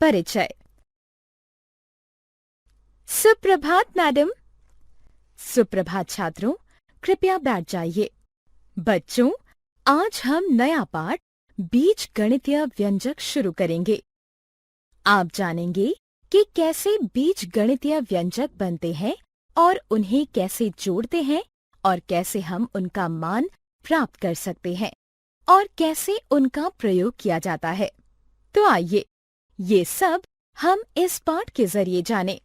परिचय। सुप्रभात मैडम। सुप्रभात छात्रों, कृपया बैठ जाइए। बच्चों, आज हम नया पाठ बीज गणितीय व्यंजक शुरू करेंगे। आप जानेंगे कि कैसे बीज गणितीय व्यंजक बनते हैं और उन्हें कैसे जोड़ते हैं और कैसे हम उनका मान प्राप्त कर सकते हैं और कैसे उनका प्रयोग किया जाता है। तो आइए, ये सब हम इस पाठ के जरिए जानें।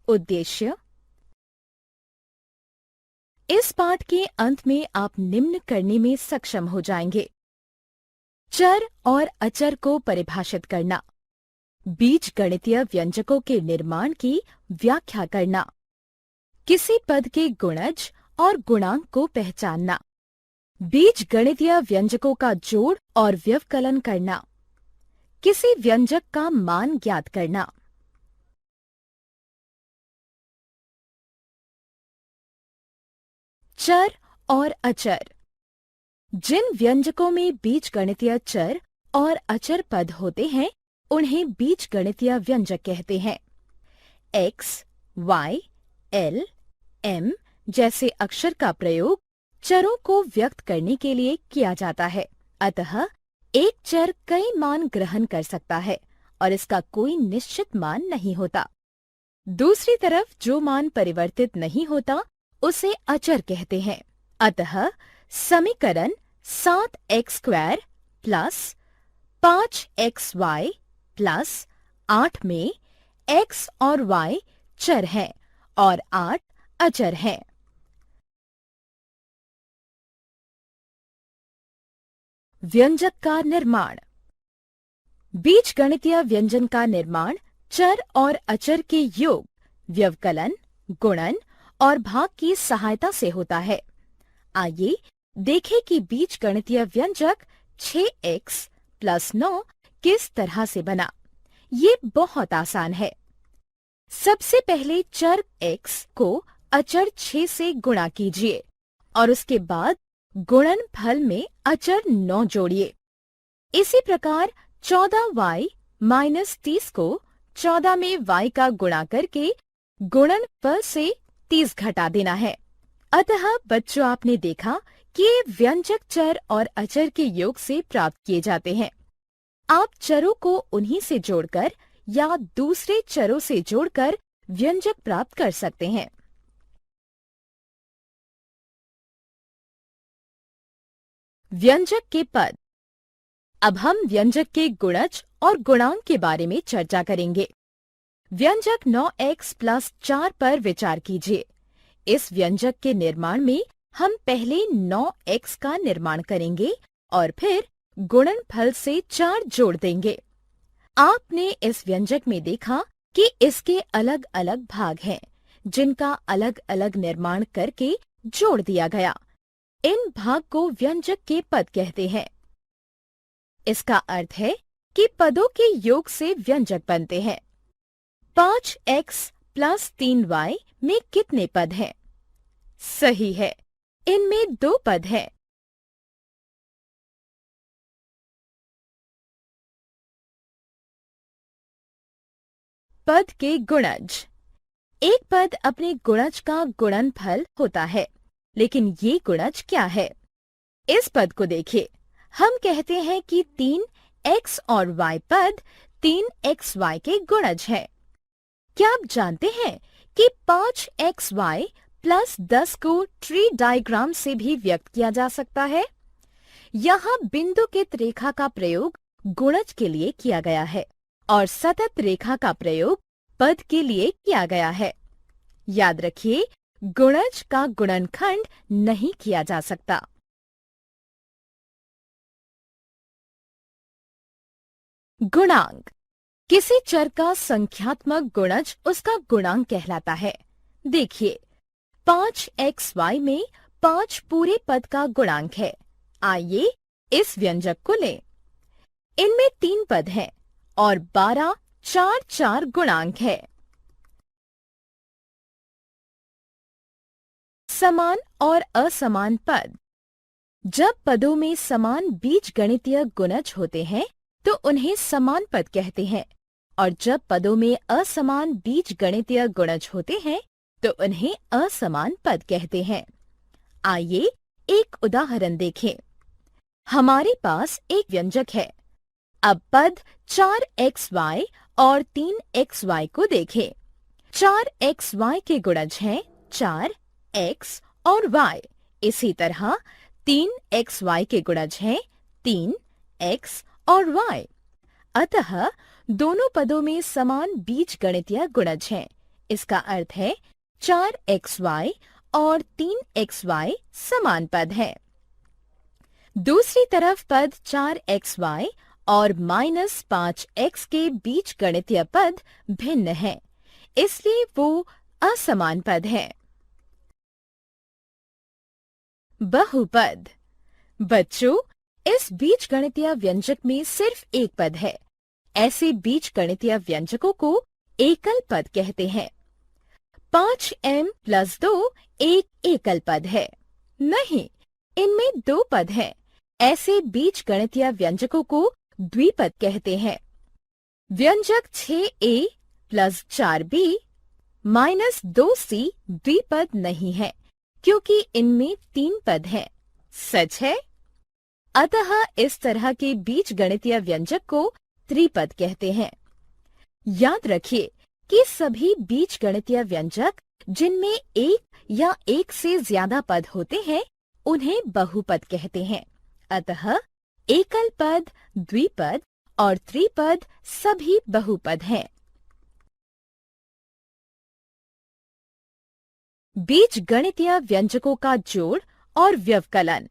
उद्देश्य। इस पाठ के अंत में आप निम्न करने में सक्षम हो जाएंगे: चर और अचर को परिभाषित करना, बीज गणितीय व्यंजकों के निर्माण की व्याख्या करना, किसी पद के गुणज और गुणांक को पहचानना, बीज गणितीय व्यंजकों का जोड़ और व्यवकलन करना, किसी व्यंजक का मान ज्ञात करना। चर और अचर। जिन व्यंजकों में बीजगणितीय चर और अचर पद होते हैं, उन्हें बीजगणितीय व्यंजक कहते हैं। x, y, l, m जैसे अक्षर का प्रयोग चरों को व्यक्त करने के लिए किया जाता है। अतः एक चर कई मान ग्रहण कर सकता है और इसका कोई निश्चित मान नहीं होता। दूसरी तरफ जो मान परिवर्तित नहीं होता, उसे अचर कहते हैं। अतः समीकरण 7x² प्लस 5xy प्लस 8 में x और y चर हैं और 8 अचर हैं। व्यंजक का निर्माण। बीजगणितीय व्यंजन का निर्माण चर और अचर के योग, व्यवकलन, गुणन और भाग की सहायता से होता है। आइए देखें कि बीजगणितीय व्यंजक 6x + 9 किस तरह से बना। ये बहुत आसान है। सबसे पहले चर x को अचर 6 से गुणा कीजिए और उसके बाद गुणनफल में अचर 9 जोड़िए। इसी प्रकार 14y - 30 को 14 में y का गुणा करके गुणनफल से 30 घटा देना है। अतः बच्चों, आपने देखा कि ये व्यंजक चर और अचर के योग से प्राप्त किए जाते हैं। आप चरों को उन्हीं से जोड़कर या दूसरे चरों से जोड़कर व्यंजक प्राप्त कर सकते हैं। व्यंजक के पद। अब हम व्यंजक के गुणज और गुणांक के बारे में चर्चा करेंगे। व्यंजक 9x + 4 पर विचार कीजिए। इस व्यंजक के निर्माण में हम पहले 9x का निर्माण करेंगे और फिर गुणनफल से 4 जोड़ देंगे। आपने इस व्यंजक में देखा कि इसके अलग अलग भाग हैं, जिनका अलग अलग निर्माण करके जोड़ दिया गया। इन भाग को व्यंजक के पद कहते हैं। इसका अर्थ है कि पदों के योग से व्यंजक बनते हैं। 5x + 3y में कितने पद हैं? सही है, इनमें 2 पद हैं। पद के गुणज। एक पद अपने गुणज का गुणनफल होता है, लेकिन ये गुणज क्या है? इस पद को देखिए। हम कहते हैं कि 3x और y पद 3xy के गुणज हैं। क्या आप जानते हैं कि 5xy + 10 को ट्री डायग्राम से भी व्यक्त किया जा सकता है? यहाँ बिंदुकित रेखा का प्रयोग गुणज के लिए किया गया है और सतत रेखा का प्रयोग पद के लिए किया गया है। याद रखिए, गुणज का गुणनखंड नहीं किया जा सकता। गुणांक। किसी चर का संख्यात्मक गुणज उसका गुणांक कहलाता है। देखिए, 5xy में 5 पूरे पद का गुणांक है। आइए इस व्यंजक को लें। इनमें 3 पद हैं और 12 4 गुणांक है। समान और असमान पद। जब पदों में समान बीजगणितीय गुणज होते हैं तो उन्हें समान पद कहते हैं, और जब पदों में असमान बीजगणितीय गुणज होते हैं तो उन्हें असमान पद कहते हैं। आइए एक उदाहरण देखें। हमारे पास एक व्यंजक है। अब पद 4xy और 3xy को देखें। 4xy के गुणज हैं 4x और y। इसी तरह 3xy के गुणज हैं 3x और y। अतः दोनों पदों में समान बीजगणितीय गुणज हैं। इसका अर्थ है 4xy और 3xy समान पद हैं। दूसरी तरफ पद 4xy और -5x के बीजगणितीय पद भिन्न हैं, इसलिए वो असमान पद हैं। बहुपद। बच्चों, इस बीजगणितीय व्यंजक में सिर्फ एक पद है। ऐसे बीजगणितीय व्यंजकों को एकल पद कहते हैं। 5m + 2 एक एकल पद है। नहीं, इनमें दो पद हैं। ऐसे बीजगणितीय व्यंजकों को द्विपद कहते हैं। व्यंजक 6a + 4b - 2c द्विपद नहीं है, क्योंकि इनमें तीन पद हैं। सच है? अतः इस तरह के बीजगणितीय व्यंजक को त्रिपद कहते हैं। याद रखिए कि सभी बीजगणितीय व्यंजक जिनमें एक या एक से ज्यादा पद होते हैं उन्हें बहुपद कहते हैं। अतः एकल पद, द्विपद और त्रिपद सभी बहुपद हैं। बीजगणितीय व्यंजकों का जोड़ और व्यवकलन।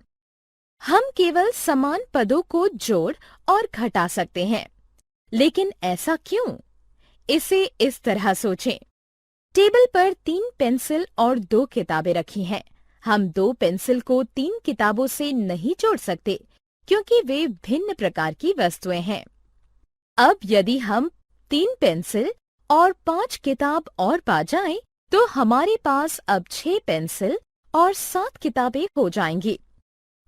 हम केवल समान पदों को जोड़ और घटा सकते हैं, लेकिन ऐसा क्यों? इसे इस तरह सोचें। टेबल पर 3 पेंसिल और 2 किताबें रखी हैं। हम 2 पेंसिल को 3 किताबों से नहीं जोड़ सकते, क्योंकि वे भिन्न प्रकार की वस्तुएं हैं। अब यदि हम 3 पेंसिल और 5 किताब और पा जाएं, तो हमारे पास अब 6 पेंसिल और 7 किताबें हो जाएंगी।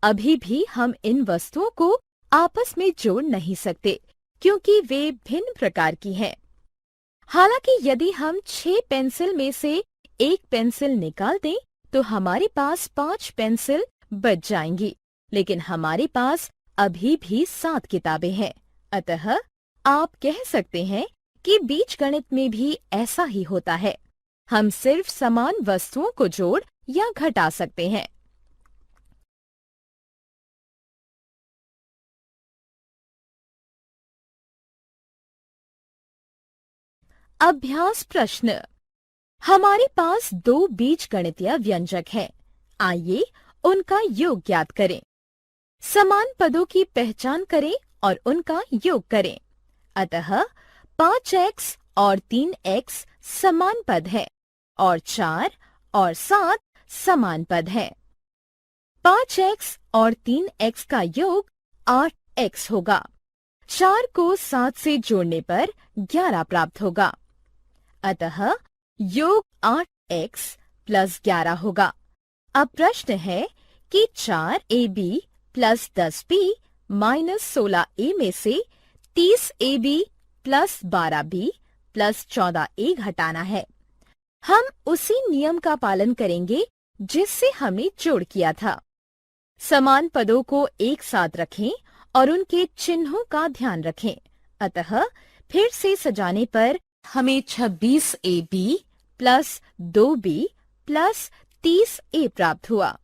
अभी भी हम इन वस्तुओं को आपस में जोड़ नहीं सकते, क्योंकि वे भिन्न प्रकार की हैं। हालांकि यदि हम 6 पेंसिल में से एक पेंसिल निकाल दें, तो हमारे पास 5 पेंसिल बच जाएंगी, लेकिन हमारे पास अभी भी 7 किताबें हैं। अतः आप कह सकते हैं कि बीजगणित में भी ऐसा ही होता है। हम सिर्फ समान वस्तुओं को जोड़ या घटा सकते हैं। अभ्यास प्रश्न। हमारे पास 2 बीजगणितीय व्यंजक हैं। आइए उनका योग ज्ञात करें। समान पदों की पहचान करें और उनका योग करें। अतः 5x और 3x समान पद है और 4 और 7 समान पद है। 5x और 3x का योग 8x होगा। 4 को 7 से जोड़ने पर 11 प्राप्त होगा। अतः योग 8x + 11 होगा। अब प्रश्न है कि 4ab + 10b - 16a में से 30ab + 12b + 14a घटाना है। हम उसी नियम का पालन करेंगे जिससे हमने जोड़ किया था। समान पदों को एक साथ रखें और उनके चिन्हों का ध्यान रखें। अतः फिर से सजाने पर हमें 26ab + 2b + 30a प्राप्त हुआ।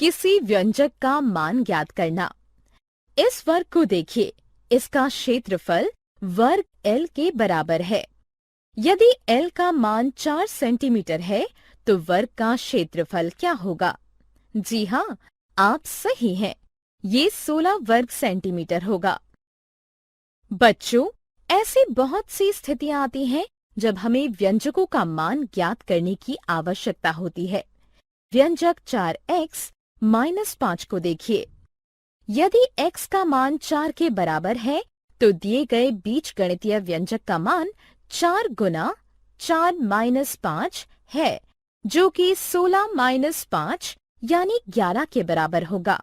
किसी व्यंजक का मान ज्ञात करना। इस वर्ग को देखिए। इसका क्षेत्रफल वर्ग L के बराबर है। यदि L का मान 4 सेंटीमीटर है, तो वर्ग का क्षेत्रफल क्या होगा? जी हाँ, आप सही हैं। ये 16 वर्ग सेंटीमीटर होगा। बच्चों, ऐसी बहुत सी स्थितियां आती हैं जब हमें व्यंजकों का मान ज्ञात करने की आवश्यकता होती है। व्यंजक 4x - 5 को देखिए। यदि x का मान 4 के बराबर है, तो दिए गए बीजगणितीय व्यंजक का मान 4 गुना 4 माइनस 5 है, जो कि 16 माइनस 5 यानी 11 के बराबर होगा।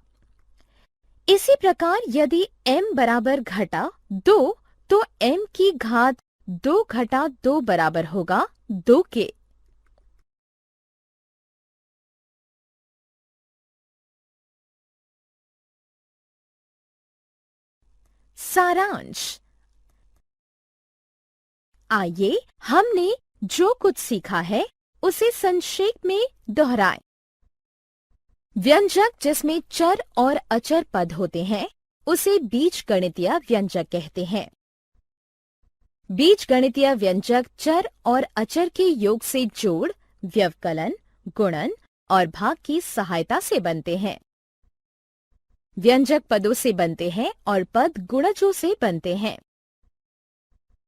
इसी प्रकार यदि m बराबर घटा 2 तो m की घात 2 घटा 2 बराबर होगा 2 के। सारांश। आइए हमने जो कुछ सीखा है उसे संक्षेप में दोहराएं। व्यंजक जिसमें चर और अचर पद होते हैं उसे बीजगणितीय व्यंजक कहते हैं। बीजगणितीय व्यंजक चर और अचर के योग से जोड़, व्यवकलन, गुणन और भाग की सहायता से बनते हैं। व्यंजक पदों से बनते हैं और पद गुणजों से बनते हैं।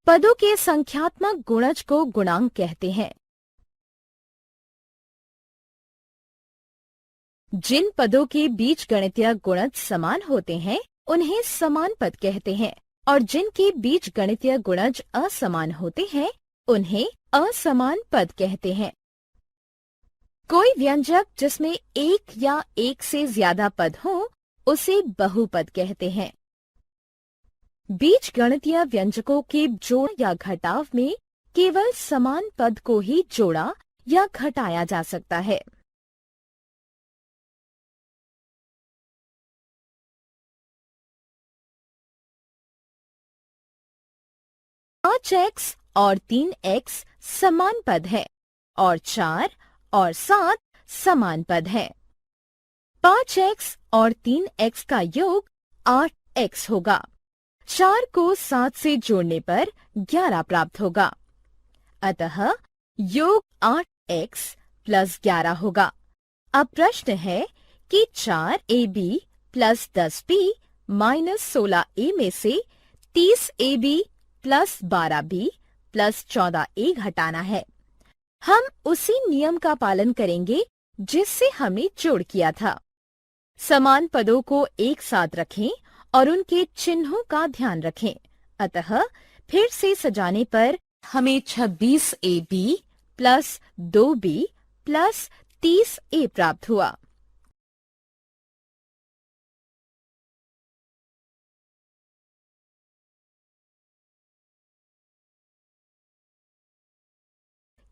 पदों के संख्यात्मक गुणज को गुणांक कहते हैं। जिन पदों के बीजगणितीय गुणज समान होते हैं उन्हें समान पद कहते हैं और जिनके बीजगणितीय गुणज असमान होते हैं उन्हें असमान पद कहते हैं। कोई व्यंजक जिसमें एक या एक से ज्यादा पद हो उसे बहुपद कहते हैं। बीजगणितीय व्यंजकों के जोड़ या घटाव में केवल समान पद को ही जोड़ा या घटाया जा सकता है। 5x और 3x समान पद है और 4 और 7 समान पद है। 5x और 3x का योग 8x होगा। 4 को 7 से जोड़ने पर 11 प्राप्त होगा। अतः योग 8x प्लस 11 होगा। अब प्रश्न है कि 4ab plus 10b minus 16a में से 30ab plus 12b plus 14a घटाना है। हम उसी नियम का पालन करेंगे जिससे हमने जोड़ किया था। समान पदों को एक साथ रखें और उनके चिन्हों का ध्यान रखें। अतः फिर से सजाने पर हमें 26ab plus 2b plus 30a प्राप्त हुआ।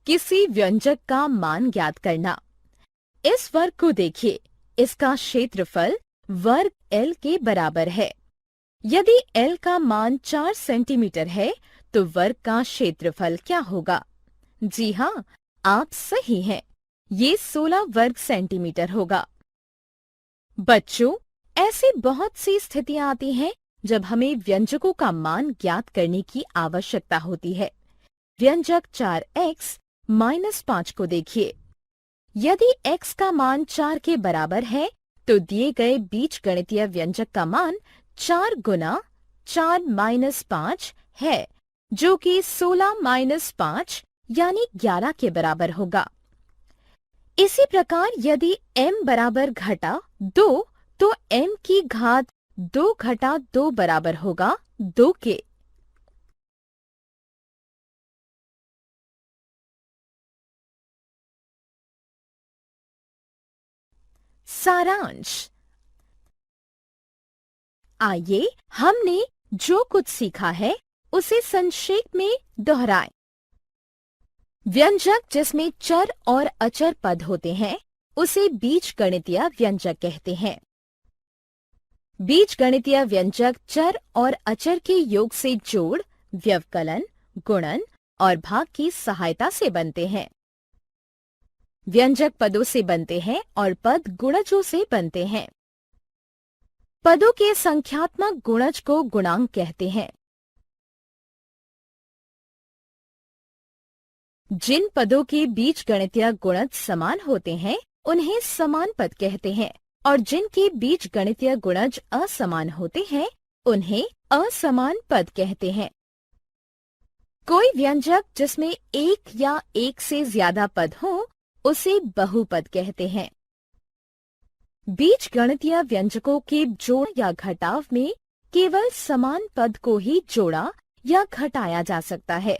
किसी व्यंजक का मान ज्ञात करना। इस वर्ग को देखिए, इसका क्षेत्रफल वर्ग L के बराबर है। यदि L का मान 4 सेंटीमीटर है तो वर्ग का क्षेत्रफल क्या होगा? जी हाँ, आप सही हैं। ये 16 वर्ग सेंटीमीटर होगा। बच्चों, ऐसी बहुत सी स्थितियां आती हैं जब हमें व्यंजकों का मान ज्ञात करने की आवश्यकता होती है। व्यंजक 4x माइनस 5 को देखिए। यदि x का मान 4 के बराबर है तो दिए गए बीजगणितीय व्यंजक का मान 4 गुना 4 माइनस 5 है, जो कि 16 माइनस 5 यानी 11 के बराबर होगा। इसी प्रकार यदि m बराबर घटा 2 तो m की घात 2 घटा 2 बराबर होगा 2 के। सारांश। आइए हमने जो कुछ सीखा है उसे संक्षेप में दोहराएं। व्यंजक जिसमें चर और अचर पद होते हैं उसे बीजगणितीय व्यंजक कहते हैं। बीजगणितीय व्यंजक चर और अचर के योग से जोड़, व्यवकलन, गुणन और भाग की सहायता से बनते हैं। व्यंजक पदों से बनते हैं और पद गुणजों से बनते हैं। पदों के संख्यात्मक गुणज को गुणांक कहते हैं। जिन पदों के बीजगणितीय गुणज समान होते हैं उन्हें समान पद कहते हैं और जिनके बीजगणितीय गुणज असमान होते हैं उन्हें असमान पद कहते हैं। कोई व्यंजक जिसमें एक या एक से ज्यादा पद हो उसे बहुपद कहते हैं। बीजगणितीय व्यंजकों के जोड़ या घटाव में केवल समान पद को ही जोड़ा या घटाया जा सकता है।